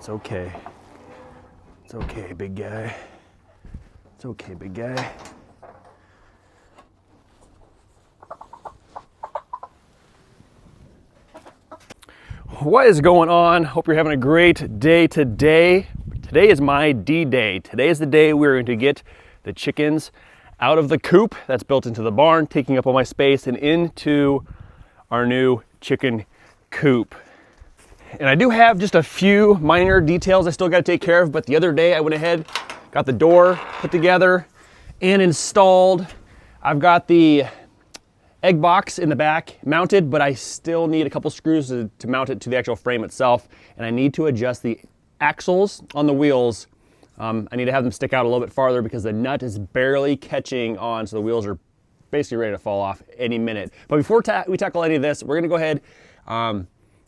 It's okay. It's okay, big guy. It's okay, big guy. What is going on? Hope you're having a great day today. Today is my D-Day. Today is the day we're going to get the chickens out of the coop that's built into the barn, taking up all my space, and into our new chicken coop. And I do have just a few minor details I still got to take care of, but the other day I went ahead, got the door put together and installed. I've got the egg box in the back mounted, but I still need a couple screws to mount it to the actual frame itself, and I need to adjust the axles on the wheels. I need to have them stick out a little bit farther because the nut is barely catching on, so the wheels are basically ready to fall off any minute. But before we tackle any of this, we're gonna go ahead.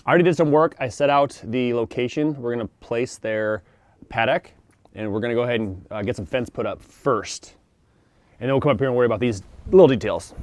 I already did some work. I set out the location. We're gonna place their paddock, and we're gonna go ahead and get some fence put up first. And then we'll come up here and worry about these little details.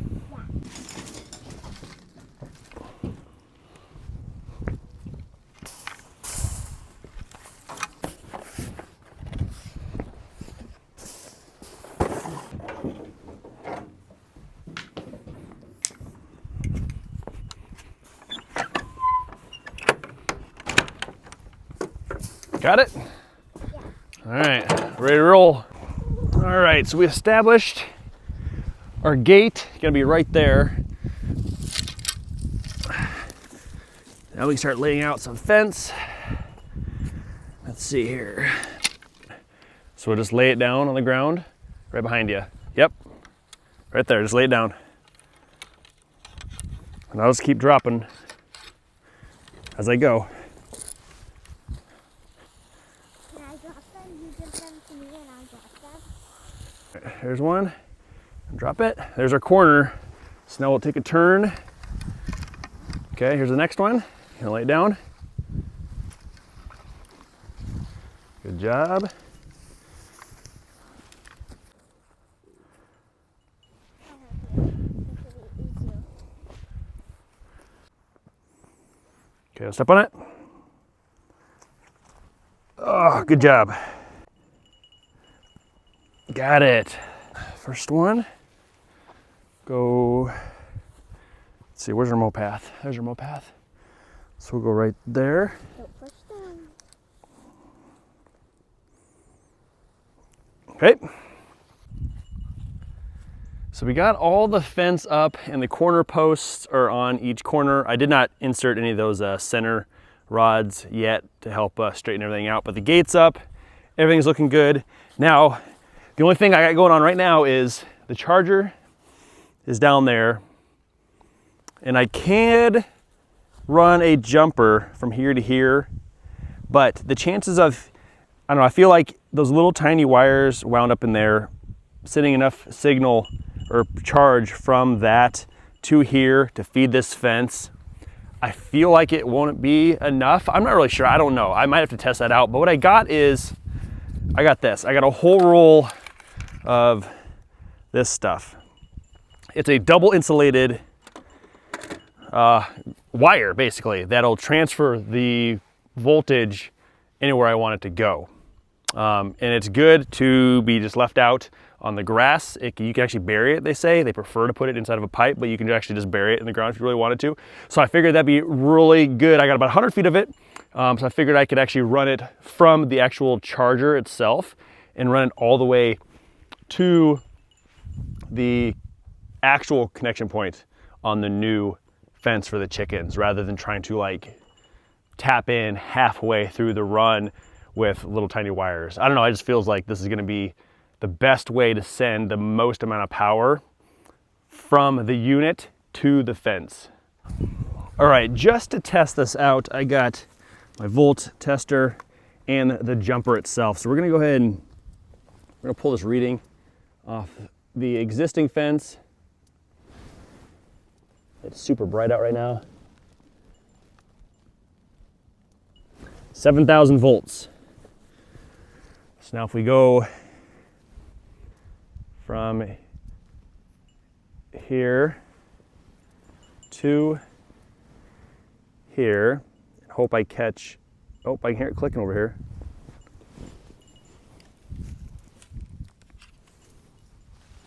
Got it? Yeah. All right, ready to roll. All right, so we established our gate, gonna be right there. Now we can start laying out some fence. Let's see here. So we'll just lay it down on the ground, right behind you. Yep, right there, just lay it down. And I'll just keep dropping as I go. There's one, drop it. There's our corner. So now we'll take a turn. Okay, here's the next one. Gonna lay it down. Good job. Okay, I'll step on it. Oh, good job. Got it. First one. Go. Let's see, where's our mow path? There's our mow path. So we'll go right there. Don't push down. Okay. So we got all the fence up and the corner posts are on each corner. I did not insert any of those center rods yet to help straighten everything out, but the gate's up. Everything's looking good. Now, the only thing I got going on right now is the charger is down there, and I can run a jumper from here to here, but the chances of, I don't know, I feel like those little tiny wires wound up in there, sending enough signal or charge from that to here to feed this fence. I feel like it won't be enough. I'm not really sure, I don't know. I might have to test that out, but what I got is, I got this. I got a whole roll of this stuff. It's a double insulated wire, basically, that'll transfer the voltage anywhere I want it to go. And it's good to be just left out on the grass. You can actually bury it, they say. They prefer to put it inside of a pipe, but you can actually just bury it in the ground if you really wanted to. So I figured that'd be really good. I got about 100 feet of it. So I figured I could actually run it from the actual charger itself and run it all the way to the actual connection point on the new fence for the chickens, rather than trying to like tap in halfway through the run with little tiny wires. I don't know, it just feels like this is gonna be the best way to send the most amount of power from the unit to the fence. All right, just to test this out, I got my volt tester and the jumper itself. So we're gonna go ahead and we're gonna pull this reading off the existing fence. It's super bright out right now. 7,000 volts. So now if we go from here to here, hope I catch Oh, I can hear it clicking over here.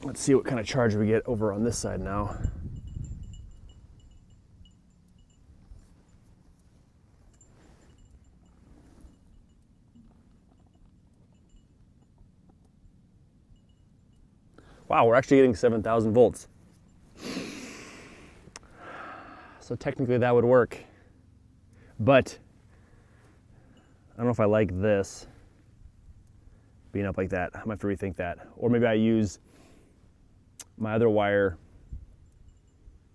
Let's see what kind of charge we get over on this side now. Wow, we're actually getting 7,000 volts. So technically that would work. But I don't know if I like this being up like that. I might have to rethink that. Or maybe I use my other wire.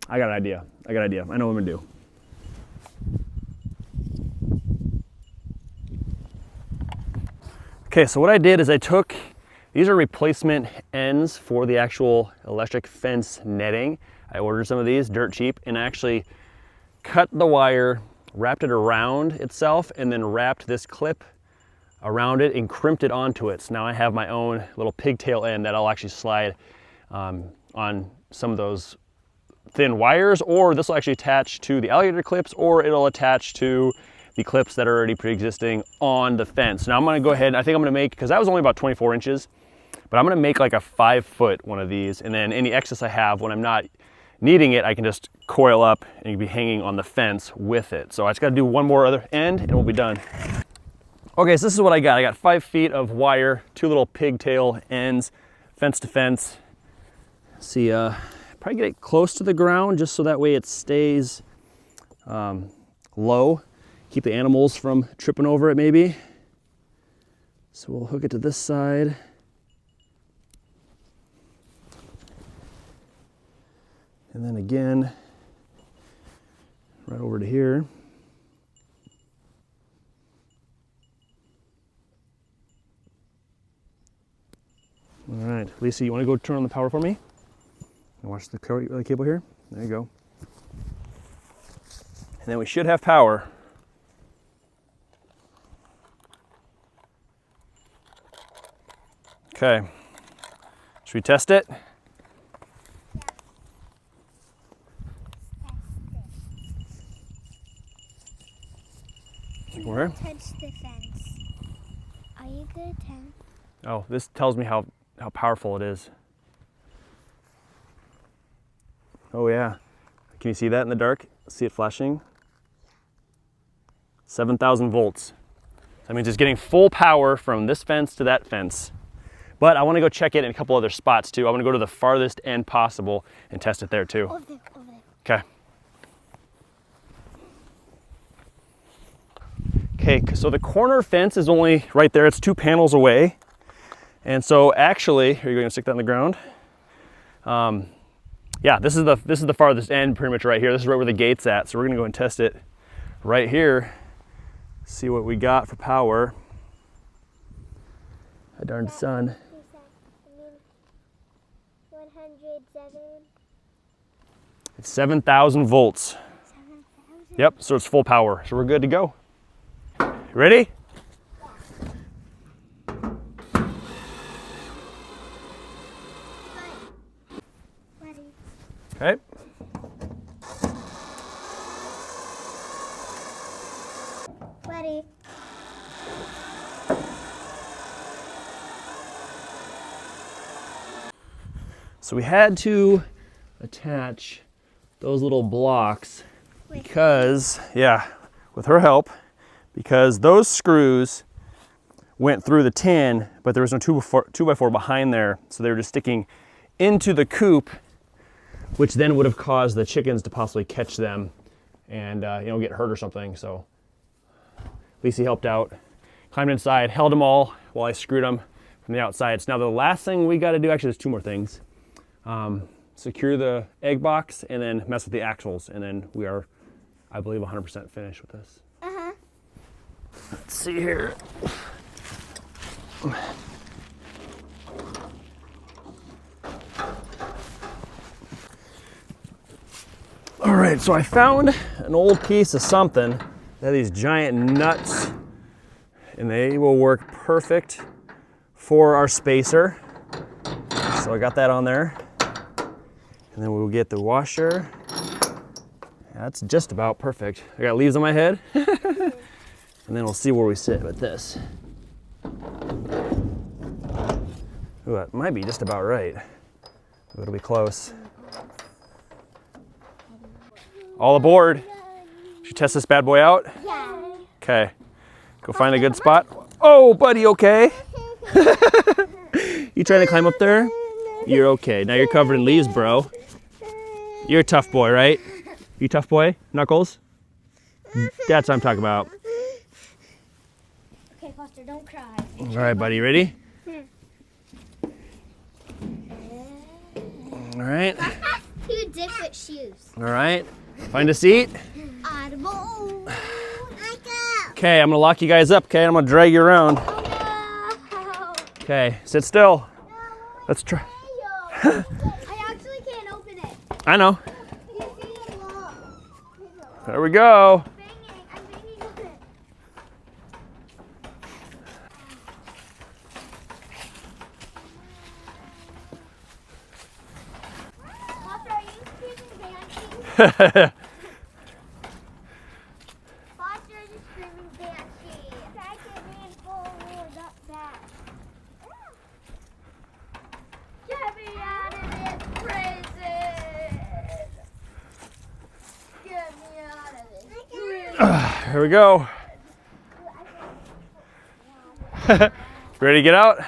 I got an idea. I know what I'm gonna do. Okay, so what I did is I took, these are replacement ends for the actual electric fence netting. I ordered some of these, dirt cheap, and actually cut the wire, wrapped it around itself, and then wrapped this clip around it and crimped it onto it. So now I have my own little pigtail end that I'll actually slide on some of those thin wires, or this will actually attach to the alligator clips, or it'll attach to the clips that are already pre-existing on the fence. Now I'm gonna go ahead, I think I'm gonna make, because that was only about 24 inches, but I'm gonna make like a 5-foot one of these, and then any excess I have, when I'm not needing it, I can just coil up and you can be hanging on the fence with it. So I just gotta do one more other end and we'll be done. Okay, so this is what I got. I got 5 feet of wire, 2 little pigtail ends, fence to fence. See, probably get it close to the ground just so that way it stays low. Keep the animals from tripping over it maybe. So we'll hook it to this side. And then again, right over to here. All right, Lisa, you wanna go turn on the power for me? And watch the cable here. There you go. And then we should have power. Okay, should we test it? Where? Touch the fence. Are you good, 10? Oh, this tells me how powerful it is. Oh yeah. Can you see that in the dark? See it flashing? 7,000 volts. That means it's getting full power from this fence to that fence. But I want to go check it in a couple other spots too. I want to go to the farthest end possible and test it there too. Over there. Okay. Okay, so the corner fence is only right there. It's 2 panels away. And so actually, are you going to stick that in the ground? Yeah, this is the farthest end pretty much right here. This is right where the gate's at. So we're going to go and test it right here. See what we got for power. A darn sun. 107. It's 7,000 volts. 7,000? Yep, so it's full power. So we're good to go. Ready? Ready. Okay. Ready. So we had to attach those little blocks because, yeah, with her help, because those screws went through the tin, but there was no 2x4 behind there. So they were just sticking into the coop, which then would have caused the chickens to possibly catch them and get hurt or something. So Lacey helped out, climbed inside, held them all while I screwed them from the outside. So now the last thing we got to do, actually there's 2 more things. Secure the egg box and then mess with the axles. And then we are, I believe, 100% finished with this. Uh-huh. Let's see here. All right, so I found an old piece of something. They have these giant nuts and they will work perfect for our spacer. So I got that on there. And then we'll get the washer. That's just about perfect. I got leaves on my head. And then we'll see where we sit with this. Ooh, that might be just about right. It'll be close. All aboard. Should you test this bad boy out? Yeah. Okay. Go find a good spot. Oh, buddy, okay. You trying to climb up there? You're okay. Now you're covered in leaves, bro. You're a tough boy, right? You tough boy, Knuckles? That's what I'm talking about. Okay, Foster, don't cry. All right, buddy, you ready? All right. Two different shoes. All right. Find a seat. Audible. Okay, I'm gonna lock you guys up, okay? I'm gonna drag you around. Oh, Okay, sit still. Let's try. no. I actually can't open it. I know. You see it lock. There we go. I'm banging on it. Foster, are you screaming dancing? Foster is screaming dancing. Try to lean forward up back. Get me out of this prison. Get me out of this prison. Here we go. Ready to get out?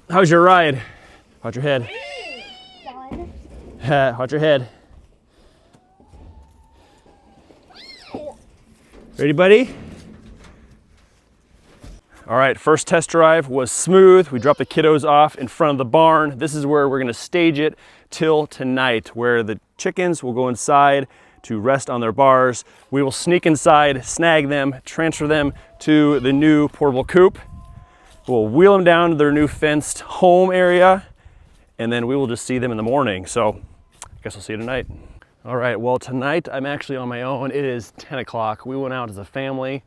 How's your ride? Watch your head. Watch your head. Ready, buddy? All right, first test drive was smooth. We dropped the kiddos off in front of the barn. This is where we're gonna stage it till tonight, where the chickens will go inside to rest on their bars. We will sneak inside, snag them, transfer them to the new portable coop. We'll wheel them down to their new fenced home area, and then we will just see them in the morning. So I guess we'll see you tonight. All right, well, tonight I'm actually on my own. It is 10 o'clock. We went out as a family,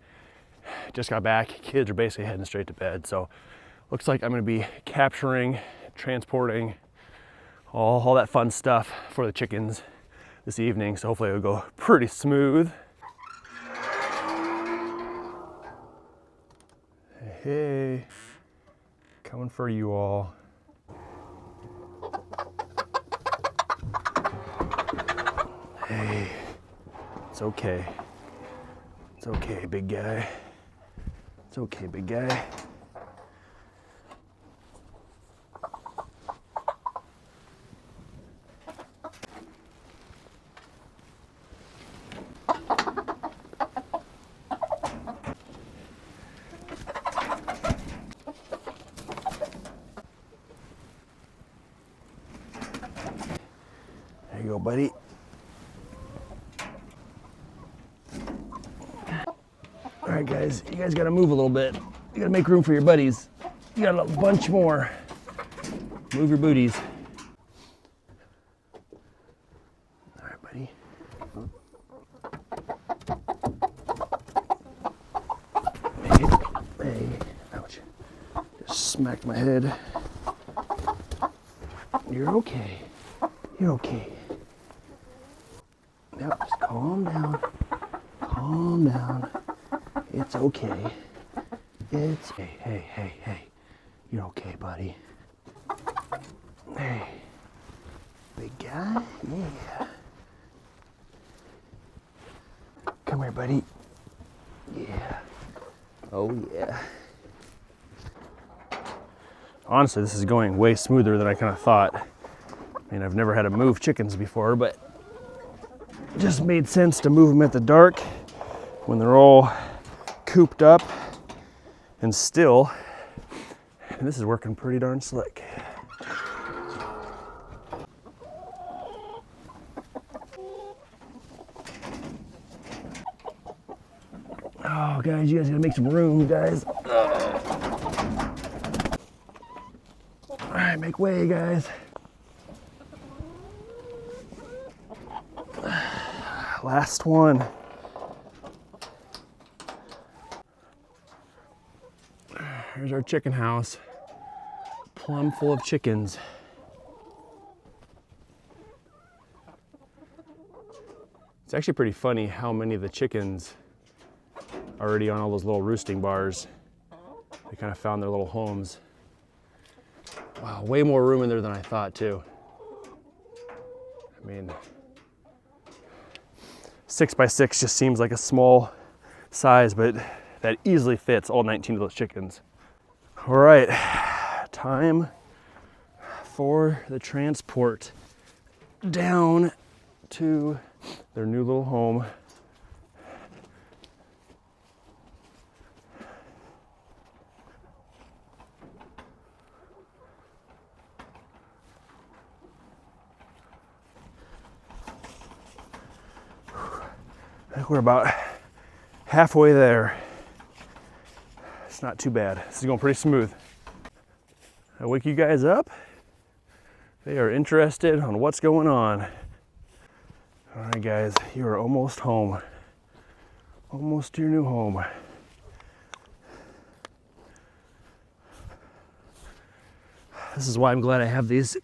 just got back. Kids are basically heading straight to bed. So looks like I'm gonna be capturing, transporting, all that fun stuff for the chickens this evening. So hopefully it'll go pretty smooth. Hey, coming for you all. Hey, it's okay. It's okay, big guy. It's okay, big guy. There you go, buddy. All right, guys, you guys gotta move a little bit. You gotta make room for your buddies. You got a bunch more. Move your booties. All right, buddy. Hey, ouch. Just smacked my head. You're okay. You're okay. Yep, just calm down. Calm down. It's okay. It's hey. You're okay, buddy. Hey. Big guy? Yeah. Come here, buddy. Yeah. Oh, yeah. Honestly, this is going way smoother than I kind of thought. I mean, I've never had to move chickens before, but it just made sense to move them at the dark when they're all cooped up and still. And this is working pretty darn slick. Oh, guys, you guys gotta make some room, guys. All right, make way, guys. Last one. Here's our chicken house, plumb full of chickens. It's actually pretty funny how many of the chickens are already on all those little roosting bars. They kind of found their little homes. Wow, way more room in there than I thought too. I mean, 6 by 6 just seems like a small size, but that easily fits all 19 of those chickens. All right, time for the transport down to their new little home. I think we're about halfway there. It's not too bad. This is going pretty smooth. I wake you guys up. They are interested on what's going on. All right, guys, you are almost home. Almost to your new home. This is why I'm glad I have these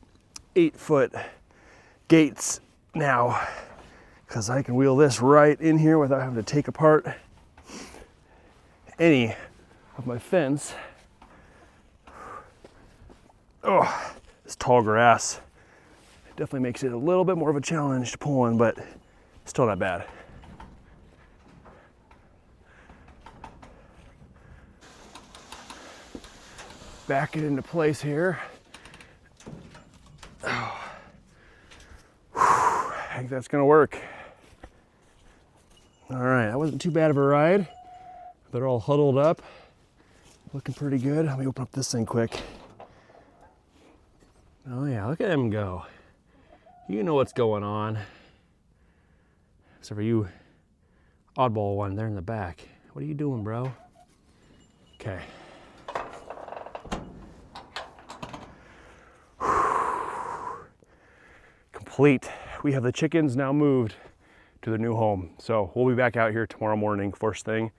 8-foot gates now, because I can wheel this right in here without having to take apart any of my fence. Oh, this tall grass definitely makes it a little bit more of a challenge to pull in, but still not bad. Back it into place here. Oh. I think that's gonna work. All right, that wasn't too bad of a ride. They're all huddled up, looking pretty good. Let me open up this thing quick. Oh yeah, look at them go. You know what's going on. Except for you, oddball one there in the back. What are you doing, bro? Okay. Complete. We have the chickens now moved to their new home. So we'll be back out here tomorrow morning, first thing,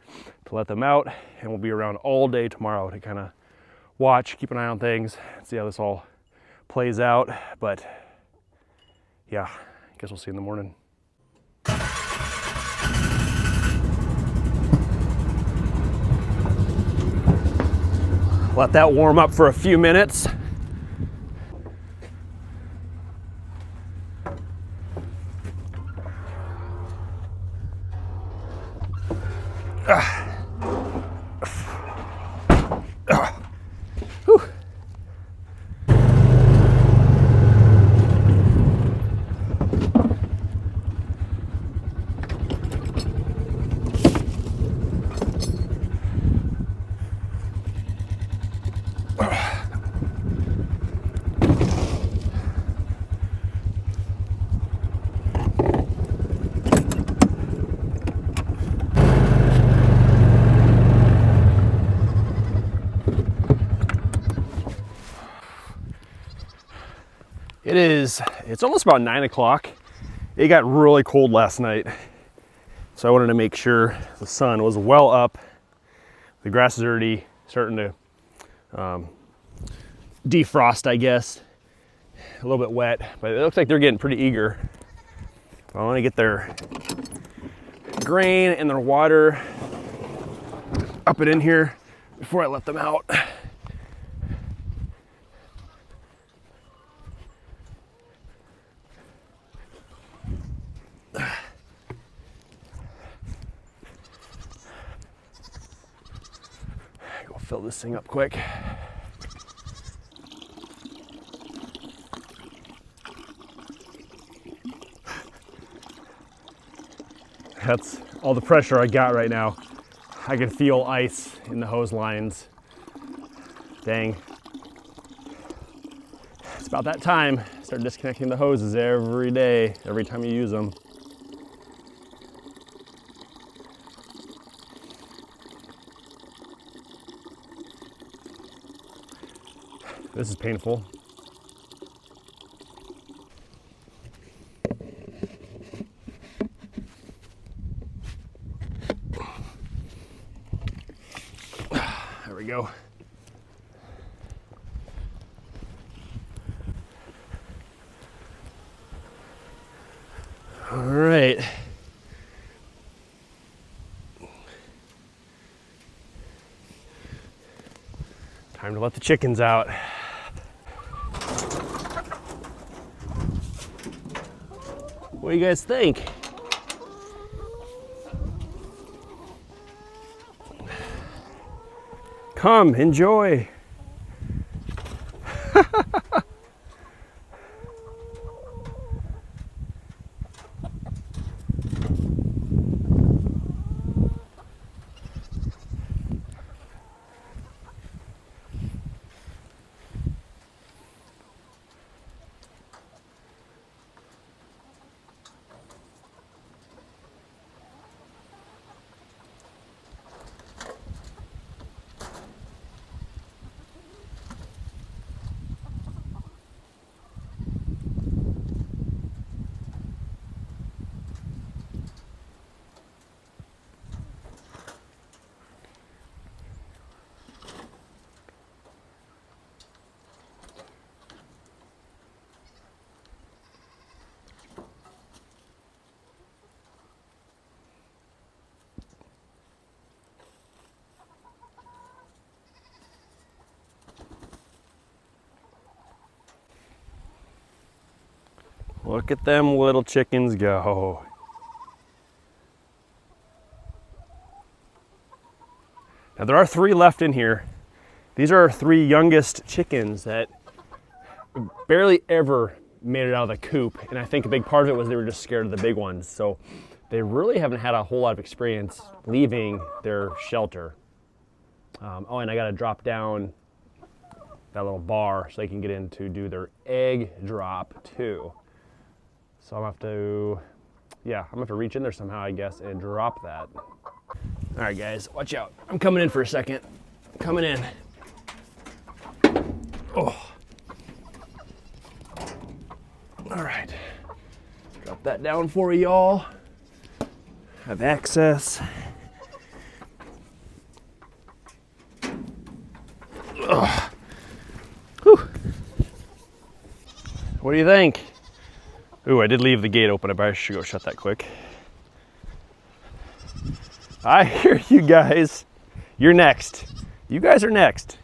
to let them out, and we'll be around all day tomorrow to kind of watch, keep an eye on things, see how this all plays out. But yeah, I guess we'll see you in the morning. Let that warm up for a few minutes. It's almost about 9 o'clock. It got really cold last night, so I wanted to make sure the sun was well up. The grass is already starting to defrost, I guess. A little bit wet, but it looks like they're getting pretty eager. I want to get their grain and their water up and in here before I let them out. Go fill this thing up quick. That's all the pressure I got right now. I can feel ice in the hose lines. Dang. It's about that time. Start disconnecting the hoses every day, every time you use them. This is painful. There we go. All right. Time to let the chickens out. What do you guys think? Come, enjoy. Look at them little chickens go. Now there are 3 left in here. These are our 3 youngest chickens that barely ever made it out of the coop. And I think a big part of it was they were just scared of the big ones. So they really haven't had a whole lot of experience leaving their shelter. Oh, and I gotta drop down that little bar so they can get in to do their egg drop too. So I'm gonna have to, I'm gonna have to reach in there somehow, I guess, and drop that. All right, guys, watch out. I'm coming in for a second. Coming in. Oh. All right. Drop that down for y'all. Have access. Ugh. Whew. What do you think? Ooh, I did leave the gate open. I probably should go shut that quick. I hear you guys. You're next. You guys are next.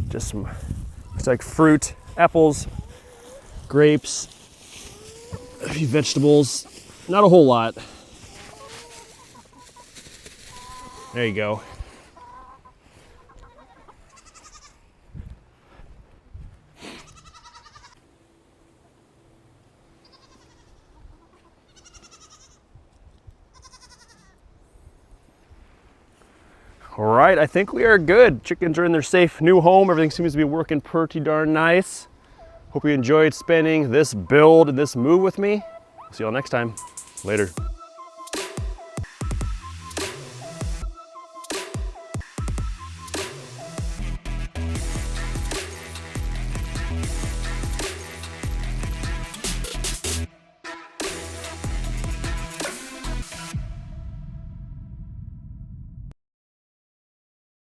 Just some, looks like fruit, apples, grapes, a few vegetables, not a whole lot. There you go. All right, I think we are good. Chickens are in their safe new home. Everything seems to be working pretty darn nice. Hope you enjoyed spending this build and this move with me. See y'all next time. Later.